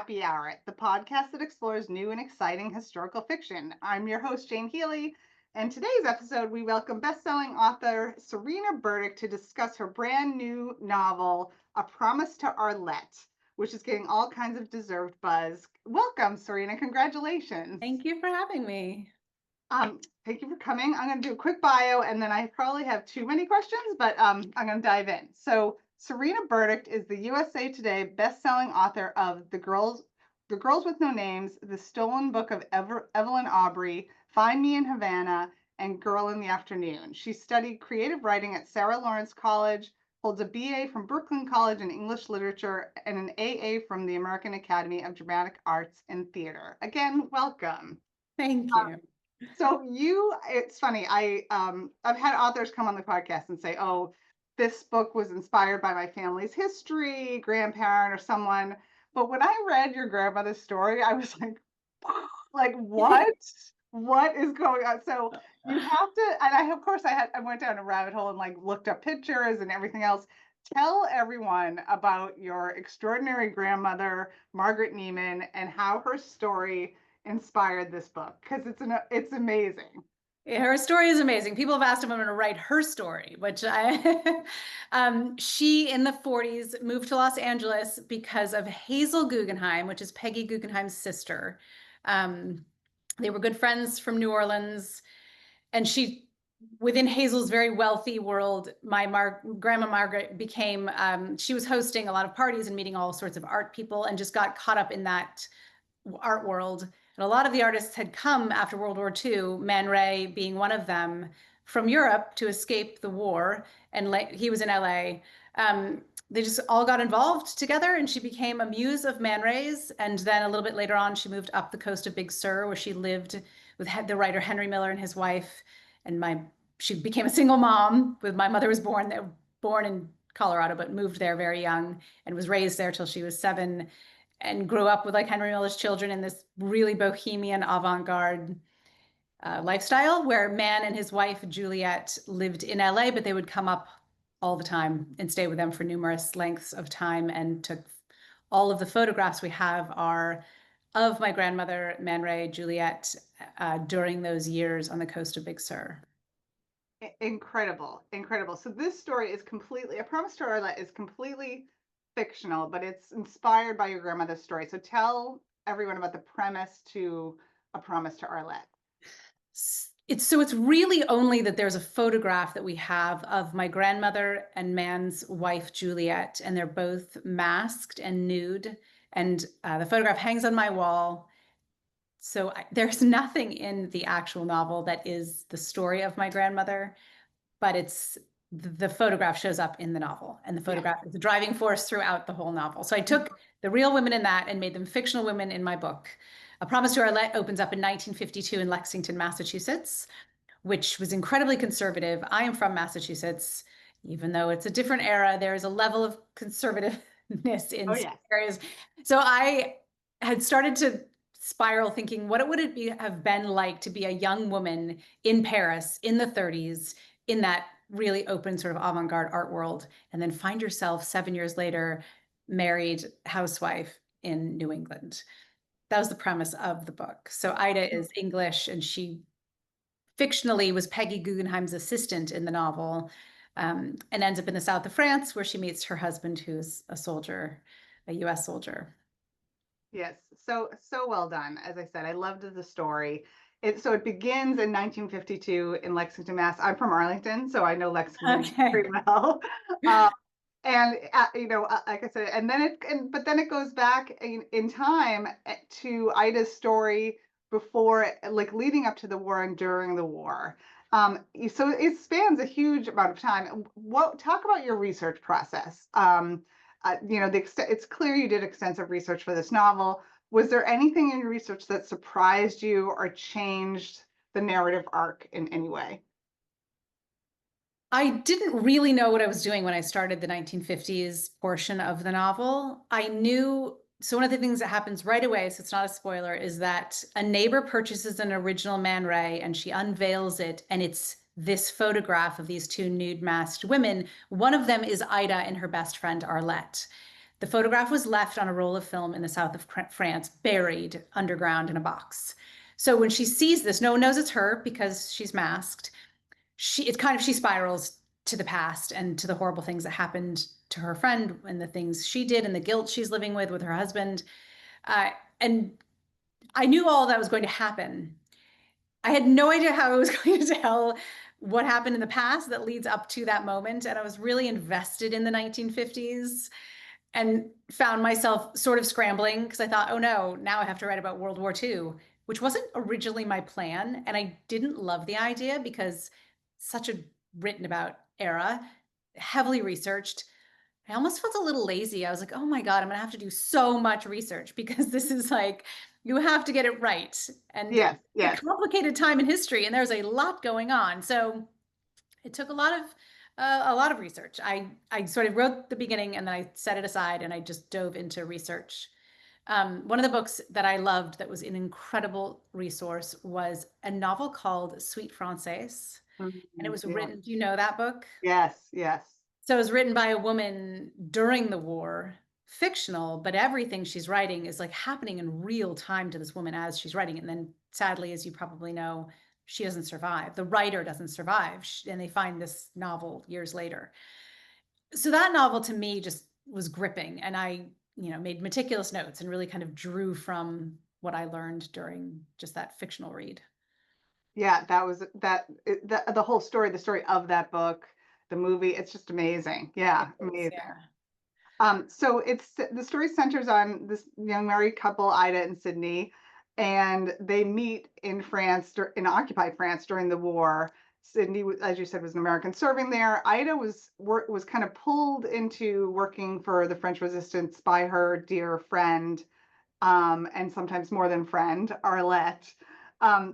Happy Hour, the podcast that explores new and exciting historical fiction. I'm your host, Jane Healey, and today's episode, we welcome best-selling author Serena Burdick to discuss her brand new novel, A Promise to Arlette, which is getting all kinds of deserved buzz. Welcome, Serena. Congratulations. Thank you for having me. Thank you for coming. I'm going to do a quick bio, and then I probably have too many questions, but I'm going to dive in. So Serena Burdick is the USA Today best-selling author of The Girls with No Names, The Stolen Book of Evelyn Aubrey, Find Me in Havana, and Girl in the Afternoon. She studied creative writing at Sarah Lawrence College, holds a BA from Brooklyn College in English Literature, and an AA from the American Academy of Dramatic Arts and Theater. Again, welcome. Thank you. So it's funny. I've had authors come on the podcast and say, "Oh, this book was inspired by my family's history, grandparent, or someone." But when I read your grandmother's story, I was like, what? What is going on? So you have to, and I went down a rabbit hole and like looked up pictures and everything else. Tell everyone about your extraordinary grandmother, Margaret Neiman, and how her story inspired this book, because it's amazing. Her story is amazing. People have asked if I'm going to write her story, which she in the 40s moved to Los Angeles because of Hazel Guggenheim, which is Peggy Guggenheim's sister. They were good friends from New Orleans, and within Hazel's very wealthy world, my grandma Margaret became, she was hosting a lot of parties and meeting all sorts of art people and just got caught up in that art world. And a lot of the artists had come after World War II, Man Ray being one of them, from Europe to escape the war. And he was in LA. They just all got involved together, and she became a muse of Man Ray's. And then a little bit later on, she moved up the coast of Big Sur, where she lived with the writer Henry Miller and his wife. And she became a single mom. My mother was born in Colorado, but moved there very young and was raised there till she was 7. And grew up with like Henry Miller's children in this really bohemian avant-garde lifestyle, where Man and his wife Juliette lived in LA, but they would come up all the time and stay with them for numerous lengths of time, and took all of the photographs we have are of my grandmother, Man Ray, Juliette, during those years on the coast of Big Sur. Incredible. So this story is A Promise to Arlette is completely fictional, but it's inspired by your grandmother's story. So tell everyone about the premise to A Promise to Arlette. It's really only that there's a photograph that we have of my grandmother and Man's wife, Juliette, and they're both masked and nude. And the photograph hangs on my wall. So there's nothing in the actual novel that is the story of my grandmother, but the photograph shows up in the novel, and the photograph is the driving force throughout the whole novel. So I took the real women in that and made them fictional women in my book. A Promise to Arlette opens up in 1952 in Lexington, Massachusetts, which was incredibly conservative. I am from Massachusetts. Even though it's a different era, there is a level of conservativeness in areas. So I had started to spiral thinking, what would it have been like to be a young woman in Paris in the 30s in that really open sort of avant-garde art world, and then find yourself 7 years later, married housewife in New England. That was the premise of the book. So Ida is English, and she fictionally was Peggy Guggenheim's assistant in the novel, and ends up in the south of France, where she meets her husband, who's a soldier, a US soldier. Yes, so well done. As I said, I loved the story. It begins in 1952 in Lexington, Mass. I'm from Arlington, so I know Lexington pretty well. Like I said, but then it goes back in time to Ida's story before, like leading up to the war and during the war. So it spans a huge amount of time. Talk about your research process. It's clear you did extensive research for this novel. Was there anything in your research that surprised you or changed the narrative arc in any way? I didn't really know what I was doing when I started the 1950s portion of the novel. So one of the things that happens right away, so it's not a spoiler, is that a neighbor purchases an original Man Ray and she unveils it, and it's this photograph of these two nude masked women. One of them is Ida and her best friend Arlette. The photograph was left on a roll of film in the south of France, buried underground in a box. So when she sees this, no one knows it's her because she's masked. She spirals to the past and to the horrible things that happened to her friend and the things she did and the guilt she's living with her husband. And I knew all that was going to happen. I had no idea how I was going to tell what happened in the past that leads up to that moment. And I was really invested in the 1950s and found myself sort of scrambling because I thought, oh no, now I have to write about World War II, which wasn't originally my plan. And I didn't love the idea because such a written about era, heavily researched. I almost felt a little lazy. I was like, oh my God, I'm gonna have to do so much research because this is like, you have to get it right. And Yes, a yes. complicated time in history, and there's a lot going on. So it took a lot of research. I sort of wrote the beginning and then I set it aside and I just dove into research. One of the books that I loved that was an incredible resource was a novel called Sweet Française. And it was Yeah. written, do you know that book? Yes, yes. So it was written by a woman during the war, fictional, but everything she's writing is like happening in real time to this woman as she's writing. And then sadly, as you probably know, she doesn't survive. The writer doesn't survive. And they find this novel years later. So that novel to me just was gripping. And I, made meticulous notes and really kind of drew from what I learned during just that fictional read. Yeah, the whole story, the story of that book, the movie, it's just amazing. Yeah, amazing. Yeah. So the story centers on this young married couple, Ida and Sydney, and they meet in France, in occupied France during the war. Sydney, as you said, was an American serving there. Ida was kind of pulled into working for the French resistance by her dear friend, and sometimes more than friend, Arlette.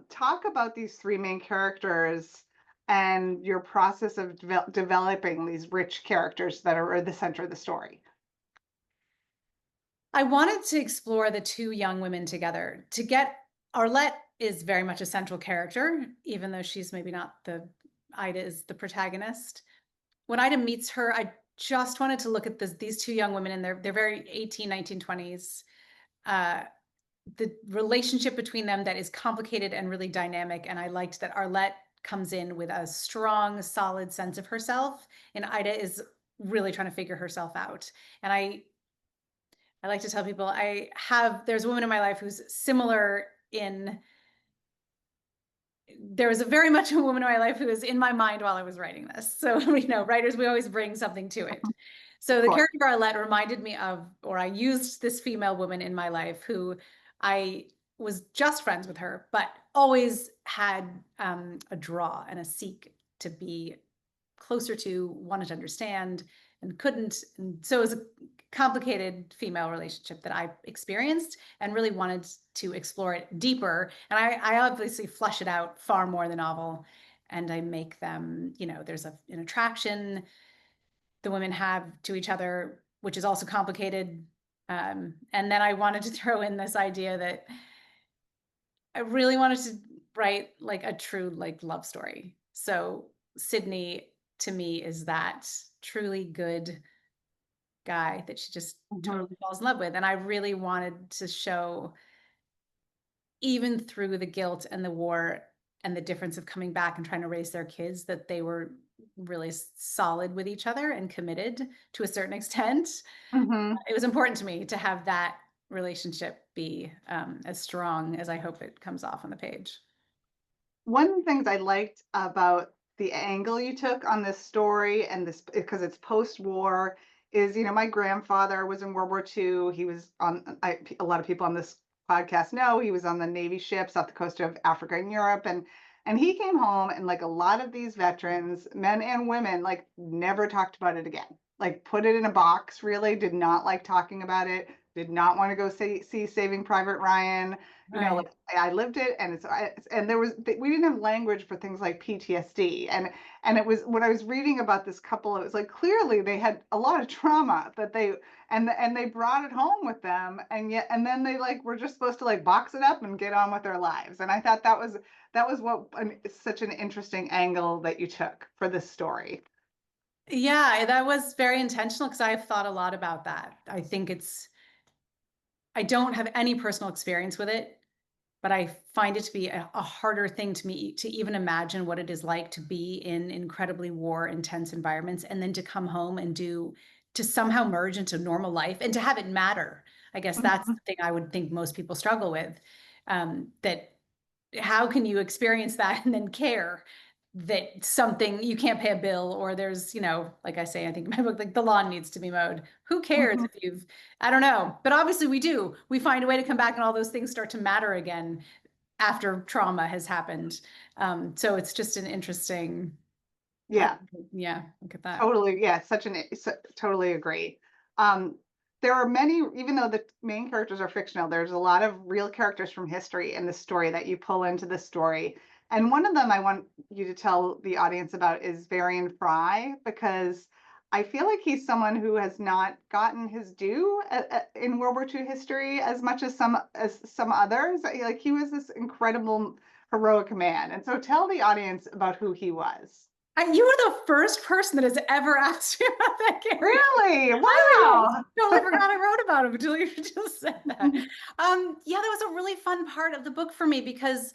Talk about these three main characters and your process of developing these rich characters that are the center of the story. I wanted to explore the two young women together. Arlette is very much a central character, even though she's maybe not Ida is the protagonist. When Ida meets her, I just wanted to look at these two young women, and they're very 18, 19, 20s. The relationship between them that is complicated and really dynamic. And I liked that Arlette comes in with a strong, solid sense of herself, and Ida is really trying to figure herself out. And I like to tell people there's a woman in my life who's similar there was very much a woman in my life who was in my mind while I was writing this. So, writers, we always bring something to it. So the character Arlette reminded me of, or I used this female woman in my life who I was just friends with her, but always had a draw and a seek to be closer to, wanted to understand and couldn't. And so it was a complicated female relationship that I experienced and really wanted to explore it deeper. And I obviously flesh it out far more in the novel. And I make them, there's an attraction the women have to each other, which is also complicated. And then I wanted to throw in this idea that I really wanted to write like a true love story. So Sydney to me is that truly good guy that she just totally falls in love with. And I really wanted to show, even through the guilt and the war and the difference of coming back and trying to raise their kids, that they were really solid with each other and committed to a certain extent. It was important to me to have that relationship be as strong as I hope it comes off on the page. One of the things I liked about the angle you took on this story, and this because it's post-war, is my grandfather was in World War II. He was on a lot of people on this podcast know he was on the Navy ships off the coast of Africa and Europe, and he came home, and like a lot of these veterans, men and women, like never talked about it again. Like put it in a box, really did not like talking about it, did not want to go see Saving Private Ryan. Like I lived it, and we didn't have language for things like PTSD, and it was when I was reading about this couple, it was like clearly they had a lot of trauma that they brought it home with them, and then they were just supposed to box it up and get on with their lives. And I thought that was such an interesting angle that you took for this story. Yeah, that was very intentional because I've thought a lot about that. I don't have any personal experience with it, but I find it to be a harder thing to me to even imagine what it is like to be in incredibly war intense environments and then to come home and to somehow merge into normal life and to have it matter. I guess that's Mhm. the thing I would think most people struggle with. That how can you experience that and then care that something you can't pay a bill or there's, like I say, I think in my book, like the lawn needs to be mowed. Who cares Mhm. if I don't know, but obviously we do. We find a way to come back and all those things start to matter again after trauma has happened. So it's just an interesting, how, Yeah. yeah, look at that. Totally, yeah, totally agree. Um, there are many, even though the main characters are fictional, there's a lot of real characters from history in the story that you pull into the story. And one of them I want you to tell the audience about is Varian Fry, because I feel like he's someone who has not gotten his due in World War II history as much as some others. Like he was this incredible heroic man. And so tell the audience about who he was. You were the first person that has ever asked me about that character. Really? I Wow. totally forgot I wrote about him until you just said that. Yeah, that was a really fun part of the book for me because,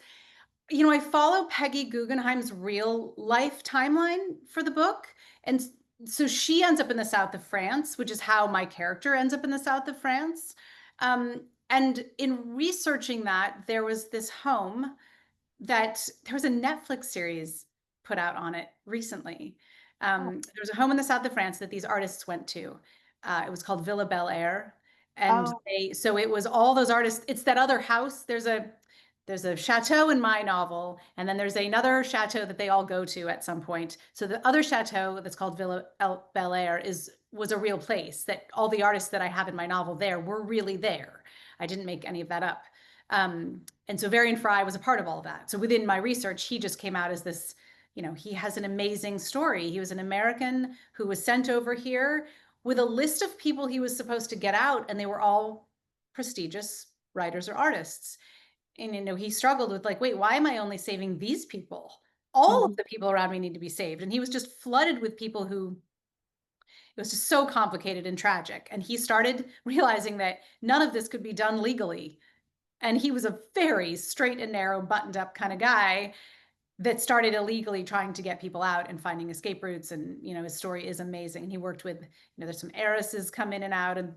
I follow Peggy Guggenheim's real life timeline for the book. And so she ends up in the south of France, which is how my character ends up in the south of France. And in researching that, there was this home that there was a Netflix series put out on it recently. There was a home in the south of France that these artists went to. It was called Villa Bel Air, and Oh, so it was all those artists. It's that other house. There's a chateau in my novel, and then there's another chateau that they all go to at some point. So the other chateau that's called Villa Bel Air was a real place that all the artists that I have in my novel there were really there. I didn't make any of that up. And so Varian Fry was a part of all of that. So within my research, he just came out as this, he has an amazing story. He was an American who was sent over here with a list of people he was supposed to get out, and they were all prestigious writers or artists. And he struggled with like, wait, why am I only saving these people? All of mhm. the people around me need to be saved. And he was just flooded with people who it was just so complicated and tragic. And he started realizing that none of this could be done legally. And he was a very straight and narrow, buttoned up kind of guy that started illegally trying to get people out and finding escape routes. And, his story is amazing. And he worked with, there's some heiresses come in and out, and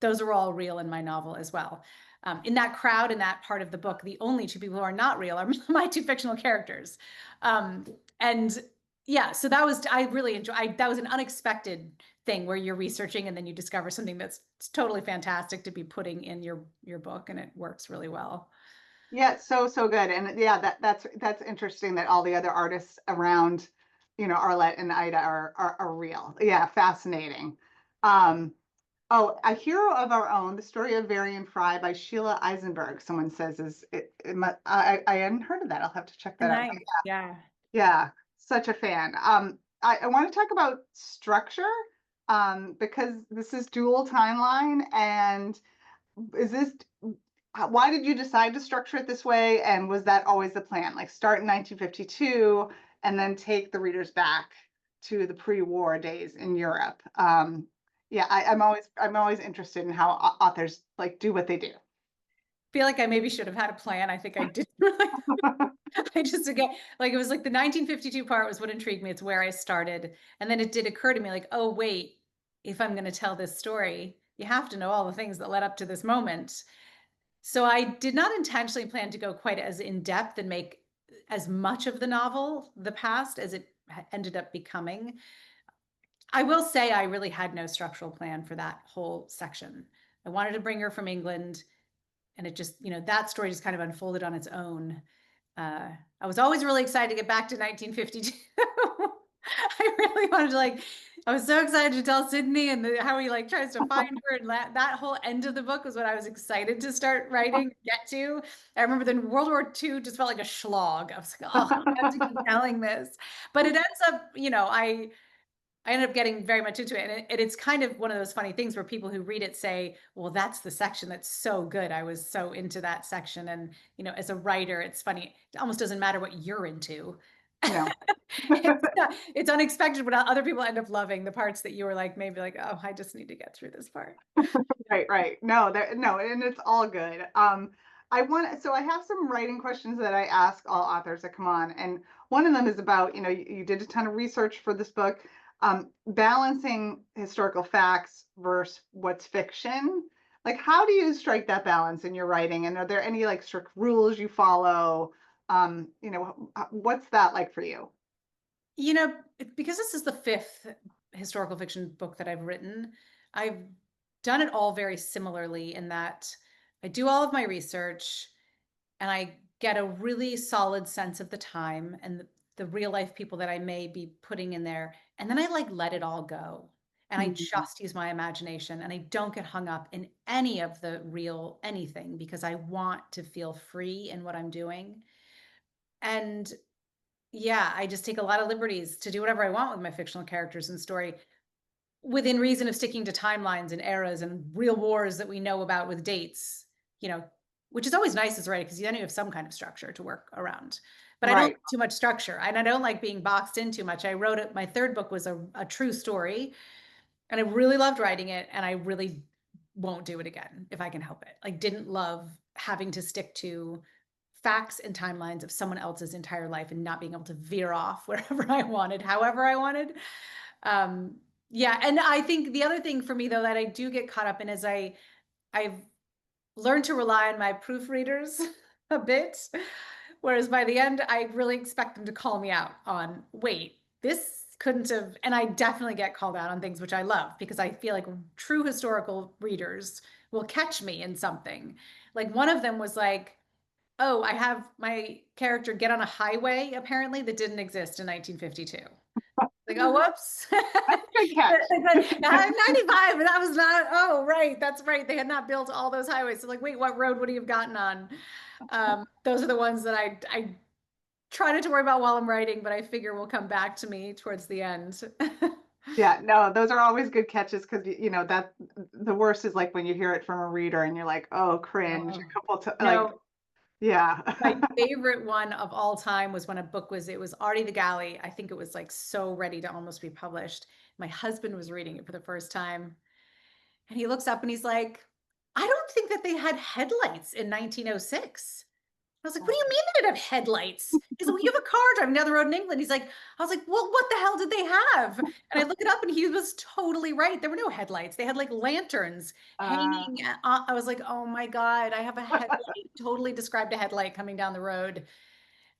those are all real in my novel as well. In that crowd, in that part of the book, the only two people who are not real are my two fictional characters. And yeah, so I really enjoy, that was an unexpected thing where you're researching and then you discover something that's totally fantastic to be putting in your book, and it works really well. Yeah, so good. And yeah, that's interesting that all the other artists around, Arlette and Ida are real. Yeah, fascinating. Um, oh, A Hero of Our Own, the story of Varian Fry by Sheila Eisenberg, someone says I hadn't heard of that. I'll have to check that out. But Nice. Yeah. yeah, such a fan. I want to talk about structure, because this is dual timeline, and is this why did you decide to structure it this way? And was that always the plan? Like start in 1952 and then take the readers back to the pre-war days in Europe. Yeah, I'm always interested in how authors like do what they do. Feel like I maybe should have had a plan. I think I did really. I just again, like it was like the 1952 part was what intrigued me. It's where I started. And then it did occur to me like, oh, wait, if I'm going to tell this story, you have to know all the things that led up to this moment. So I did not intentionally plan to go quite as in depth and make as much of the novel, the past, as it ended up becoming. I will say I really had no structural plan for that whole section. I wanted to bring her from England, and it just, that story just kind of unfolded on its own. I was always really excited to get back to 1952. I really wanted to I was so excited to tell Sydney and how he tries to find her, and that whole end of the book was what I was excited to start writing, get to. I remember then World War II just felt like a slog. I was like, oh, I have to keep telling this. But it ends up, I ended up getting very much into it. And it's kind of one of those funny things where people who read it say, well, that's the section that's so good. I was so into that section. And, as a writer, it's funny. It almost doesn't matter what you're into. No. It's unexpected, but other people end up loving the parts that you were like, maybe like, oh, I just need to get through this part. Right, right. No, there, no, and it's all good. So I have some writing questions that I ask all authors that come on, and one of them is about, you did a ton of research for this book, balancing historical facts versus what's fiction. Like, how do you strike that balance in your writing? And are there any like strict rules you follow? What's that like for you? Because this is the fifth historical fiction book that I've written, I've done it all very similarly in that I do all of my research and I get a really solid sense of the time and the real life people that I may be putting in there. And then I like let it all go. And I Mhm. just use my imagination and I don't get hung up in any of the real anything because I want to feel free in what I'm doing. And yeah, I just take a lot of liberties to do whatever I want with my fictional characters and story within reason of sticking to timelines and eras and real wars that we know about with dates, you know, which is always nice as a writer because then you have some kind of structure to work around. But I don't Right. like too much structure and I don't like being boxed in too much. I wrote it, my third book was a true story and I really loved writing it and I really won't do it again if I can help it. Like didn't love having to stick to facts and timelines of someone else's entire life and not being able to veer off wherever I wanted, however I wanted. Um, yeah, and I think the other thing for me though that I do get caught up in is I've learned to rely on my proofreaders a bit, whereas by the end I really expect them to call me out on, wait, this couldn't have, and I definitely get called out on things which I love because I feel like true historical readers will catch me in something. Like one of them was like, oh, I have my character get on a highway apparently that didn't exist in 1952. Like, oh, whoops. That's a good catch. 95, and that was not, oh, right, that's right. They had not built all those highways. So like, wait, what road would he have gotten on? Those are the ones that I try not to worry about while I'm writing, but I figure will come back to me towards the end. Yeah, no, those are always good catches because that the worst is like when you hear it from a reader and you're like, oh, cringe. Oh, A couple to like, no, yeah. my favorite one of all time was when a book it was Artie the Galley. I think it was like so ready to almost be published. My husband was reading it for the first time and he looks up and he's like, I don't think that they had headlights in 1906. I was like, what do you mean they didn't have headlights? He's like, well, you have a car driving down the road in England. He's like, I was like, well, what the hell did they have? And I look it up and he was totally right. There were no headlights. They had like lanterns Uh, hanging. I was like, oh my God, I have a headlight. Totally described a headlight coming down the road.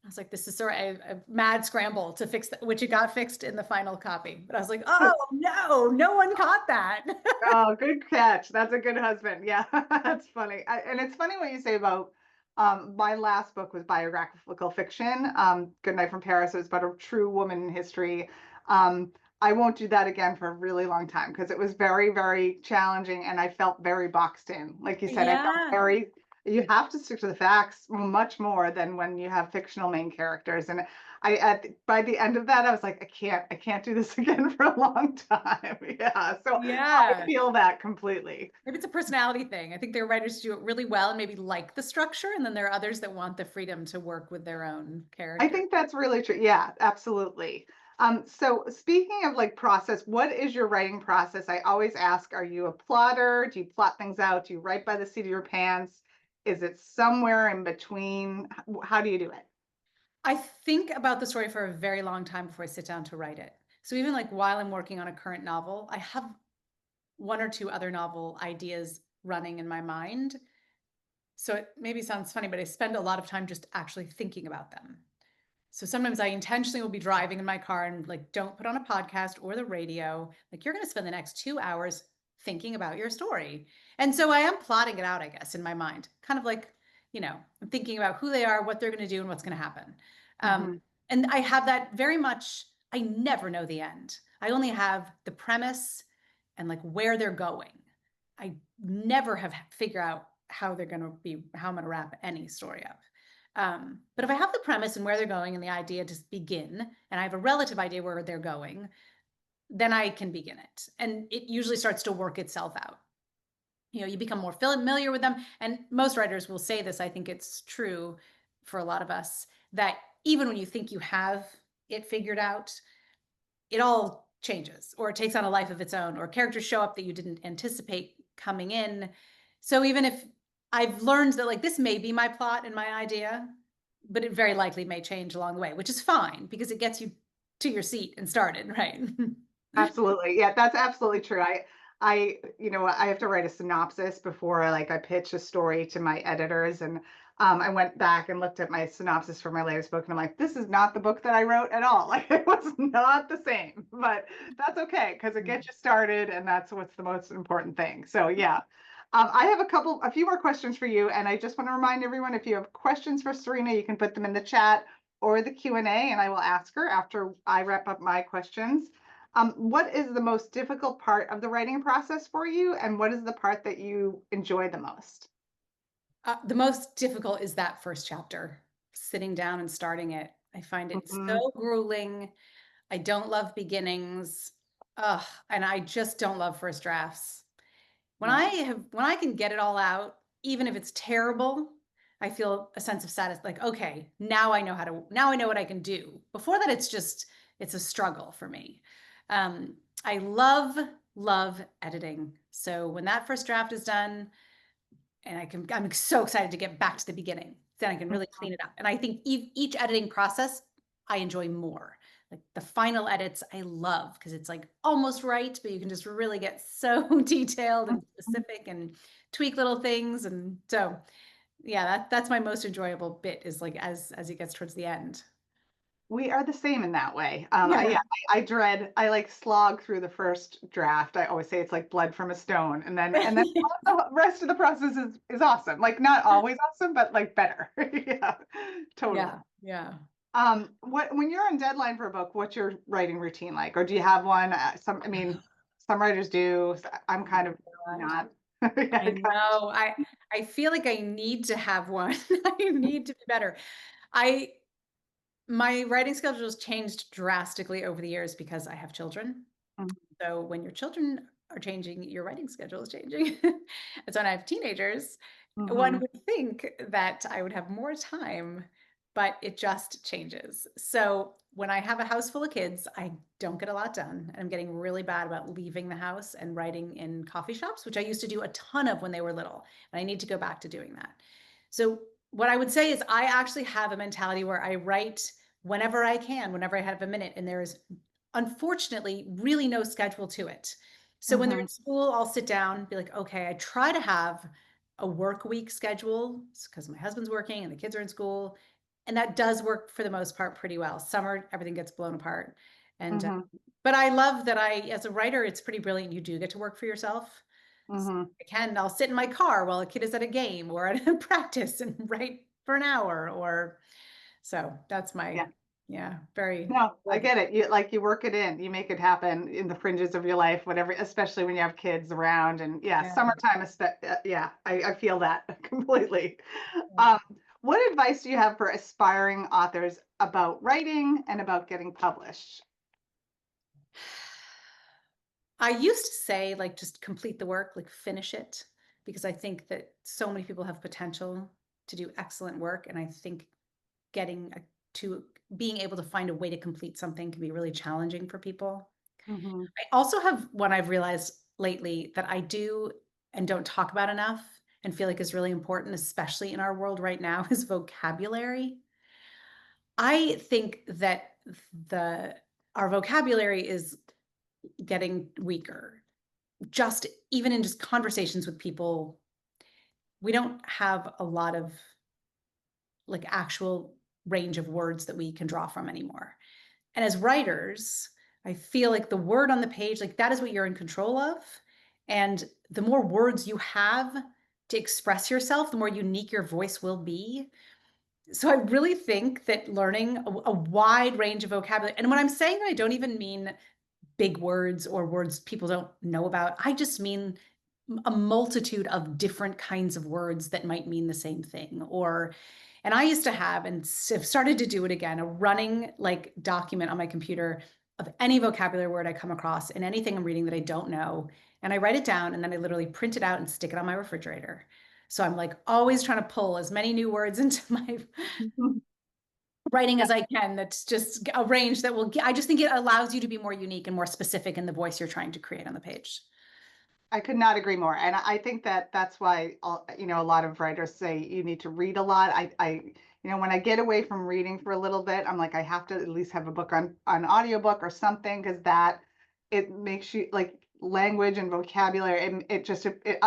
I was like, this is sort of a mad scramble to fix that, which it got fixed in the final copy. But I was like, oh no, no one caught that. oh, good catch. That's a good husband. Yeah, that's funny. And it's funny what you say about my last book was biographical fiction, Good Night from Paris. It was about a true woman in history. Um, I won't do that again for a really long time because it was very, very challenging and I felt very boxed in. Like you said, I felt Yeah. very, you have to stick to the facts much more than when you have fictional main characters. And by the end of that, I was like, I can't do this again for a long time. Yeah. So I Yeah. feel that completely. Maybe it's a personality thing. I think there are writers who do it really well and maybe like the structure, and then there are others that want the freedom to work with their own I character. think that's really true. Yeah, absolutely. So speaking of like process, what is your writing process? I always ask, are you a plotter? Do you plot things out? Do you write by the seat of your pants? Is it somewhere in between? How do you do it? I think about the story for a very long time before I sit down to write it. So even like while I'm working on a current novel, I have one or two other novel ideas running in my mind. So it maybe sounds funny, but I spend a lot of time just actually thinking about them. So sometimes I intentionally will be driving in my car and like, don't put on a podcast or the radio. Like, you're going to spend the next 2 hours thinking about your story. And so I am plotting it out, I guess, in my mind, kind of like, I'm thinking about who they are, what they're going to do, and what's going to happen. Um, Mhm. and I have that very much, I never know the end. I only have the premise and like where they're going. I never have figured out how they're going to be, how I'm going to wrap any story up. But if I have the premise and where they're going and the idea to begin, and I have a relative idea where they're going, then I can begin it. And it usually starts to work itself out. You become more familiar with them. And most writers will say this, I think it's true for a lot of us, that even when you think you have it figured out, it all changes, or it takes on a life of its own, or characters show up that you didn't anticipate coming in. So even if I've learned that like this may be my plot and my idea, but it very likely may change along the way, which is fine because it gets you to your seat and started, right? Absolutely. Yeah, that's absolutely true. I have to write a synopsis before like I pitch a story to my editors. And I went back and looked at my synopsis for my latest book and I'm like, this is not the book that I wrote at all. Like it was not the same, but that's okay because it gets you started and that's what's the most important thing. So yeah. I have a few more questions for you. And I just want to remind everyone, if you have questions for Serena, you can put them in the chat or the Q&A and I will ask her after I wrap up my questions. What is the most difficult part of the writing process for you, and what is the part that you enjoy the most? The most difficult is that first chapter, sitting down and starting it. I find it Mhm. so grueling. I don't love beginnings. Ugh, and I just don't love first drafts. When Yeah. when I can get it all out, even if it's terrible, I feel a sense of satisfaction. Like, okay, now I know what I can do. Before that, it's a struggle for me. I love editing. So when that first draft is done, and I'm so excited to get back to the beginning. Then I can really clean it up. And I think each editing process I enjoy more. Like the final edits I love because it's like almost right, but you can just really get so detailed and specific and tweak little things. And so yeah, that's my most enjoyable bit, is like as it gets towards the end. We are the same in that way. Yeah. I like slog through the first draft. I always say it's like blood from a stone, and then the rest of the process is awesome. Like not always awesome, but like better. Yeah, totally. Yeah. Yeah. What when you're on deadline for a book, what's your writing routine like, or do you have one? I mean, some writers do. I'm kind of God. not. Yeah, I know. I feel like I need to have one. I need to be better. I My writing schedule has changed drastically over the years because I have children. Mhm, So when your children are changing, your writing schedule is changing. And so when I have teenagers, one mhm, would think that I would have more time, but it just changes. So when I have a house full of kids, I don't get a lot done. And I'm getting really bad about leaving the house and writing in coffee shops, which I used to do a ton of when they were little. And I need to go back to doing that. So what I would say is I actually have a mentality where I write whenever I can, whenever I have a minute. And there is unfortunately really no schedule to it. So when they're in mhm, school, I'll sit down, be like, okay, I try to have a work week schedule because my husband's working and the kids are in school. And that does work for the most part pretty well. Summer, everything gets blown apart. And, mhm, but I love that as a writer, it's pretty brilliant. You do get to work for yourself. So mhm. I'll sit in my car while a kid is at a game or at a practice and write for an hour, or so that's my, Yeah. yeah, very No, I love it. get it. You work it in, you make it happen in the fringes of your life, whatever, especially when you have kids around. And yeah, Yeah. summertime is, yeah, I feel that completely. Yeah. Um, what advice do you have for aspiring authors about writing and about getting published? I used to say, like, just complete the work, like, finish it, because I think that so many people have potential to do excellent work. And I think getting to being able to find a way to complete something can be really challenging for people. Mhm, I also have one I've realized lately that I do and don't talk about enough and feel like is really important, especially in our world right now, is vocabulary. I think that the our vocabulary is getting weaker. Just even in just conversations with people, we don't have a lot of like actual range of words that we can draw from anymore. And as writers, I feel like the word on the page, like that is what you're in control of. And the more words you have to express yourself, the more unique your voice will be. So I really think that learning a wide range of vocabulary, and when I'm saying that, I don't even mean big words or words people don't know about. I just mean a multitude of different kinds of words that might mean the same thing. And I used to have, and have started to do it again, a running like document on my computer of any vocabulary word I come across and anything I'm reading that I don't know. And I write it down and then I literally print it out and stick it on my refrigerator. So I'm like always trying to pull as many new words into my mhm. writing as I can. That's just a range that will, I just think it allows you to be more unique and more specific in the voice you're trying to create on the page. I could not agree more. And I think that that's why, a lot of writers say you need to read a lot. When I get away from reading for a little bit, I'm like, I have to at least have a book on audiobook or something, because it makes you like language and vocabulary, and it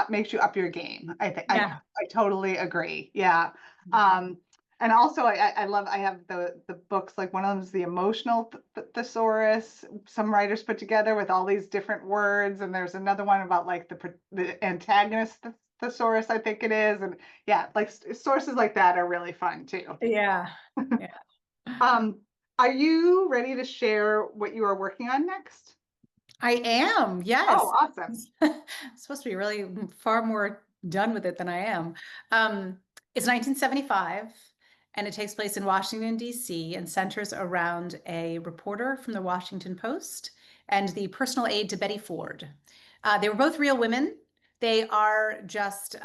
makes you up your game. I think Yeah. I totally agree. Yeah. And also I have the books, like one of them is the emotional thesaurus, some writers put together with all these different words, and there's another one about like the antagonist thesaurus, I think it is, and yeah, like sources like that are really fun too. Yeah. Yeah. Are you ready to share what you are working on next? I am. Yes. Oh, awesome. I'm supposed to be really far more done with it than I am. It's 1975, and it takes place in Washington, D.C., and centers around a reporter from the Washington Post and the personal aide to Betty Ford. They were both real women. They are just,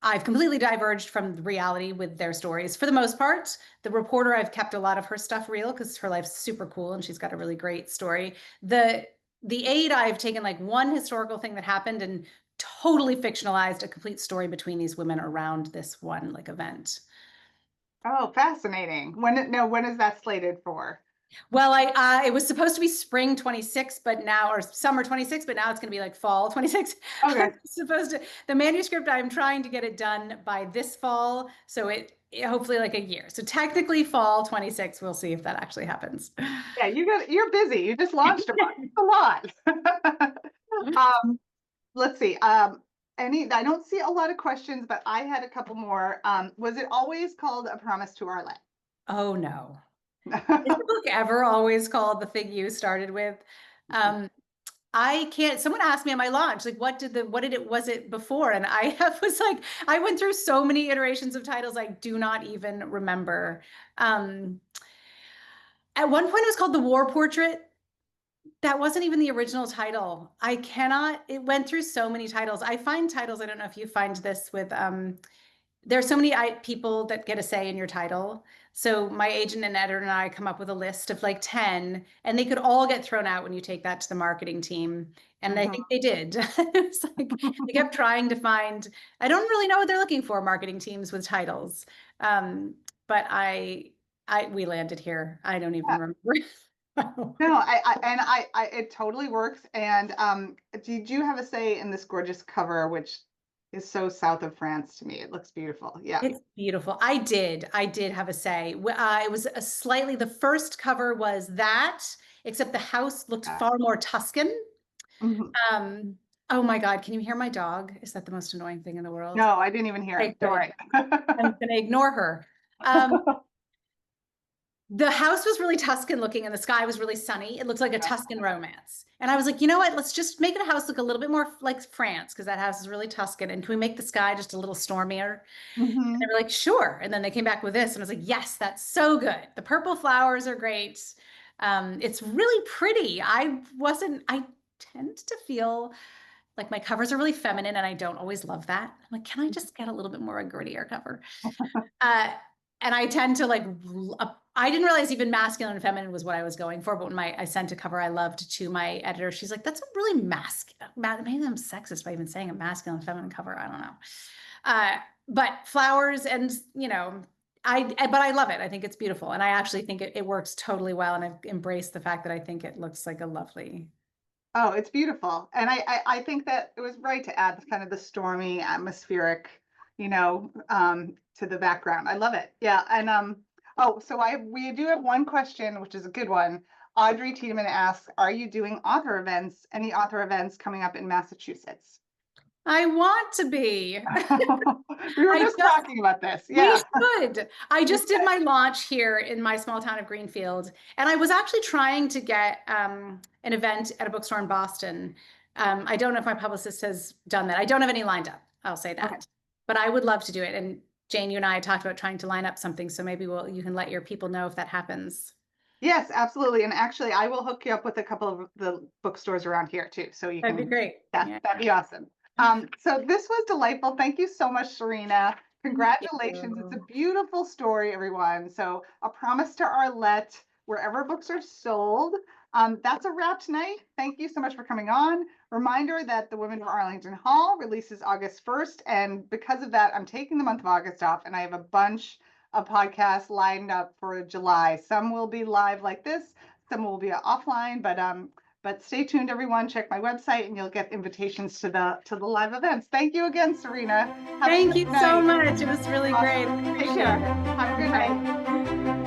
I've completely diverged from reality with their stories for the most part. The reporter, I've kept a lot of her stuff real because her life's super cool and she's got a really great story. The aide, I've taken like one historical thing that happened and totally fictionalized a complete story between these women around this one like event. Oh, fascinating. When is that slated for? Well, it was supposed to be spring 26, but now, or summer 26, but now it's going to be like fall 26. Okay. The manuscript, I'm trying to get it done by this fall. So hopefully like a year. So technically fall 26, we'll see if that actually happens. Yeah, you're busy. You just launched a book. It's a lot. Let's see. I don't see a lot of questions, but I had a couple more. Was it always called A Promise to Arlette? Oh no. Is the book ever always called the thing you started with? I can't, someone asked me at my launch, like, was it before? And was like, I went through so many iterations of titles, I do not even remember. At one point it was called The War Portrait. That wasn't even the original title. It went through so many titles. I find titles, I don't know if you find this with, there's so many people that get a say in your title. So my agent and editor and I come up with a list of like 10, and they could all get thrown out when you take that to the marketing team. And I think they did. It's like they kept trying to find, I don't really know what they're looking for, marketing teams with titles. But we landed here. I don't even remember. No, it totally works. And did you have a say in this gorgeous cover, which is so south of France to me? It looks beautiful. Yeah, it's beautiful. I did have a say. It was the first cover was that, except the house looked far more Tuscan. Oh my God, can you hear my dog? Is that the most annoying thing in the world? No, I didn't even hear it. Sorry. I'm gonna ignore her. The house was really Tuscan looking and the sky was really sunny. It looked like a Tuscan romance. And I was like, you know what? Let's just make a house look a little bit more like France, because that house is really Tuscan. And can we make the sky just a little stormier? And they were like, sure. And then they came back with this and I was like, yes, that's so good. The purple flowers are great. It's really pretty. I tend to feel like my covers are really feminine and I don't always love that. I'm like, can I just get a little bit more a grittier cover? And I tend to like, I didn't realize even masculine and feminine was what I was going for. But when I sent a cover I loved to my editor, she's like, that's a really masculine, maybe I'm sexist by even saying a masculine and feminine cover. I don't know. But flowers and, but I love it. I think it's beautiful. And I actually think it works totally well. And I've embraced the fact that I think it looks like a lovely. Oh, it's beautiful. And I think that it was right to add kind of the stormy atmospheric, to the background. I love it. Yeah. And we do have one question, which is a good one. Audrey Tiedemann asks, are you doing any author events coming up in Massachusetts? I want to be. We were just talking about this. Yeah. We should. I just did my launch here in my small town of Greenfield, and I was actually trying to get an event at a bookstore in Boston. I don't know if my publicist has done that. I don't have any lined up. I'll say that. Okay. But I would love to do it. And Jane, you and I talked about trying to line up something, so maybe you can let your people know if that happens. Yes, absolutely. And actually, I will hook you up with a couple of the bookstores around here too, so That'd be great. Yeah, that'd be awesome. So this was delightful. Thank you so much, Serena. Congratulations. It's a beautiful story, everyone. So a promise to Arlette, wherever books are sold. That's a wrap tonight. Thank you so much for coming on. Reminder that The Women of Arlington Hall releases August 1st. And because of that, I'm taking the month of August off, and I have a bunch of podcasts lined up for July. Some will be live like this, some will be offline, but stay tuned, everyone. Check my website and you'll get invitations to the live events. Thank you again, Serena. Thank you so much. It was really great. Take care. Have a good night.